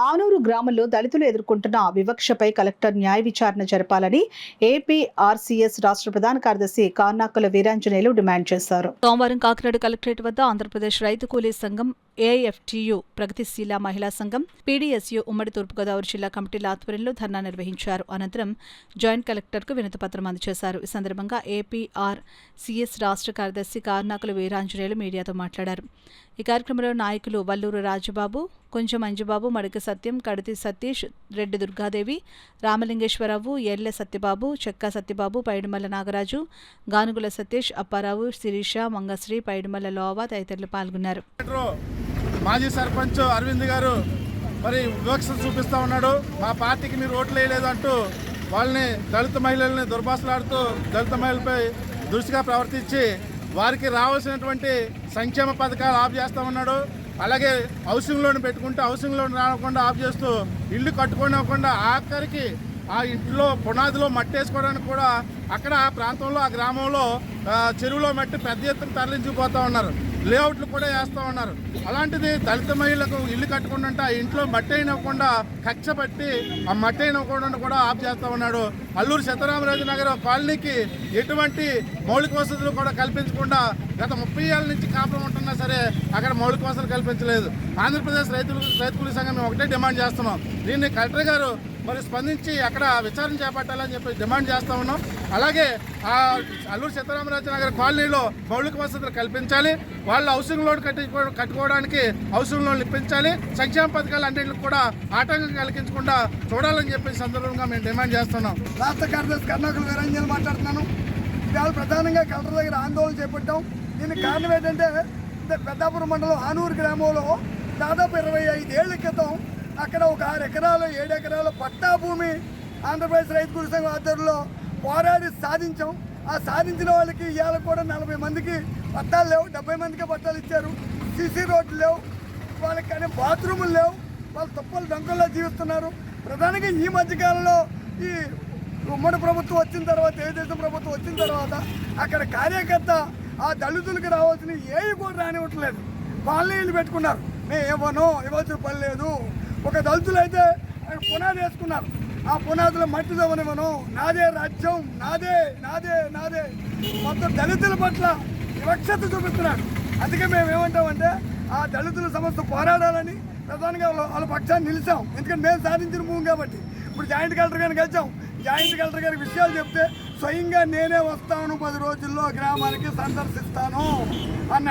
ఆనూరు గ్రామంలో దళితులు ఎదుర్కొంటున్న వివక్షపై కలెక్టర్ న్యాయ విచారణ జరపాలని ఏపీఆర్సీఎస్ రాష్ట్ర ప్రధాన కార్యదర్శి కార్నాకుల వీరాంజనేయులు డిమాండ్ చేశారు. సోమవారం కాకినాడ కలెక్టరేట్ వద్ద ఆంధ్రప్రదేశ్ రైతు కూలీ సంఘం, ఏఐఎఫ్టీయూ, ప్రగతిశీల మహిళా సంఘం, పీడీఎస్యూ ఉమ్మడి తూర్పుగోదావరి జిల్లా కమిటీల ఆధ్వర్యంలో ధర్నా నిర్వహించారు. అనంతరం జాయింట్ కలెక్టర్కు వినతిపత్రం అందజేశారు. ఈ సందర్భంగా ఏపీఆర్సీఎస్ రాష్ట్ర కార్యదర్శి కార్నాకుల వీరాంజనేయులు మీడియాతో మాట్లాడారు. ఈ కార్యక్రమంలో నాయకులు వల్లూరు రాజబాబు, కొంచెం అంజుబాబు, మడిక సత్యం, కడితి సతీష్, రెడ్డి దుర్గాదేవి, రామలింగేశ్వరరావు, ఎల్లె సత్యబాబు, చెక్కా సత్యబాబు, పైడిమల్ల నాగరాజు, గానుగుల సతీష్, అప్పారావు, శిరీష, మంగశ్రీ, పైడిమల్ల లోవా తదితరులు పాల్గొన్నారు. మాజీ సర్పంచ్ అరవింద్ గారు మరి వివక్ష చూపిస్తూ ఉన్నాడు. మా పార్టీకి మీరు ఓట్లు వేయలేదు అంటూ వాళ్ళని దళిత మహిళల్ని దుర్భాషలాడుతూ దళిత మహిళలపై దృష్టిగా ప్రవర్తించి వారికి రావాల్సినటువంటి సంక్షేమ పథకాలు ఆఫ్ చేస్తూ ఉన్నాడు. అలాగే హౌసింగ్ లోన్ పెట్టుకుంటే హౌసింగ్ లోన్ రాకుండా ఆఫ్ చేస్తూ ఇల్లు కట్టుకోనివ్వకుండా ఆఖరికి ఆ ఇంట్లో పునాదిలో మట్టి వేసుకోవడానికి కూడా అక్కడ ఆ ప్రాంతంలో ఆ గ్రామంలో చెరువులో మట్టి పెద్ద ఎత్తున తరలించిపోతూ ఉన్నారు. లేఅవుట్లు కూడా వేస్తూ ఉన్నారు. అలాంటిది దళిత మహిళలకు ఇల్లు కట్టుకుంటుంటే ఆ ఇంట్లో మట్టి అయినవ్వకుండా కక్ష పట్టి ఆ మట్టి అయినవ్వకుండా కూడా ఆఫ్ చేస్తూ ఉన్నాడు. అల్లూరు సీతారామరాజు నగర్ కాలనీకి ఎటువంటి మౌలిక వసతులు కూడా కల్పించకుండా గత 30 ఏళ్ళ నుంచి కాపురం ఉంటున్నా సరే అక్కడ మౌలిక వసతులు కల్పించలేదు. ఆంధ్రప్రదేశ్ రైతు కూలీ సంఘం మేము ఒకటే డిమాండ్ చేస్తున్నాం. దీన్ని కలెక్టర్ గారు మరి స్పందించి అక్కడ విచారణ చేపట్టాలని చెప్పి డిమాండ్ చేస్తూ ఉన్నాం. అలాగే ఆ అల్లూరు సీతారామరాజు నగర్ కాలనీలో మౌలిక వసతులు కల్పించాలి. వాళ్ళు హౌసింగ్ లోన్ కట్టుకోవడానికి హౌసింగ్ లోన్లు ఇప్పించాలి. సంక్షేమ పథకాలు అన్నింటికి కూడా ఆటంకం కలిగించకుండా చూడాలని చెప్పి సందర్భంగా మేము డిమాండ్ చేస్తున్నాం. రాష్ట్ర కార్యదర్శి కార్నాకుల వీరాంజనేయులు మాట్లాడుతున్నాను. ఇవాళ ప్రధానంగా కలెక్టర్ దగ్గర ఆందోళన చేపట్టాం. దీనికి కారణం ఏంటంటే పెద్దాపురం మండలం ఆనూరు గ్రామంలో దాదాపు 25 ఏళ్ల క్రితం అక్కడ ఒక 6 ఎకరాలు 7 ఎకరాల పట్టా భూమి ఆంధ్రప్రదేశ్ రైతు కూలీ సంఘం ఆధ్వర్యంలో పోరాడి సాధించాం. ఆ సాధించిన వాళ్ళకి ఇవాళ కూడా 40 మందికి పట్టాలు లేవు, 70 మందికి పట్టాలు ఇచ్చారు. సీసీ రోడ్లు లేవు, వాళ్ళకి కానీ బాత్రూములు లేవు. వాళ్ళు తుప్పలు డంకుల్లో జీవిస్తున్నారు. ప్రధానంగా ఈ మధ్యకాలంలో ఈ ఉమ్మడి ప్రభుత్వం వచ్చిన తర్వాత, తెలుగుదేశం ప్రభుత్వం వచ్చిన తర్వాత అక్కడ కార్యకర్త ఆ దళితులకు రావాల్సిన ఏవి కూడా రానివ్వట్లేదు. కాలనీలు పెట్టుకున్నారు. మేము ఇవ్వాల్సిన పని లేదు. ఒక దళితులు అయితే పునాది వేసుకున్నారు. ఆ పునాదులు మట్టి తవ్వనివ్వను, నాదే రాజ్యం, నాదే నాదే నాదే మొత్తం దళితుల పట్ల వివక్షత చూపిస్తున్నాడు. అందుకే మేము ఏమంటామంటే ఆ దళితుల సమస్య పోరాడాలని ప్రధానంగా వాళ్ళ పక్షాన్ని నిలిచాం. ఎందుకంటే మేము సాధించిన భూమి కాబట్టి. ఇప్పుడు జాయింట్ కలెక్టర్ గారిని కలిసాం. జాయింట్ కలెక్టర్ గారికి విషయాలు చెప్తే స్వయంగా నేనే వస్తాను, 10 రోజుల్లో గ్రామానికి సందర్శిస్తాను అన్నాడు.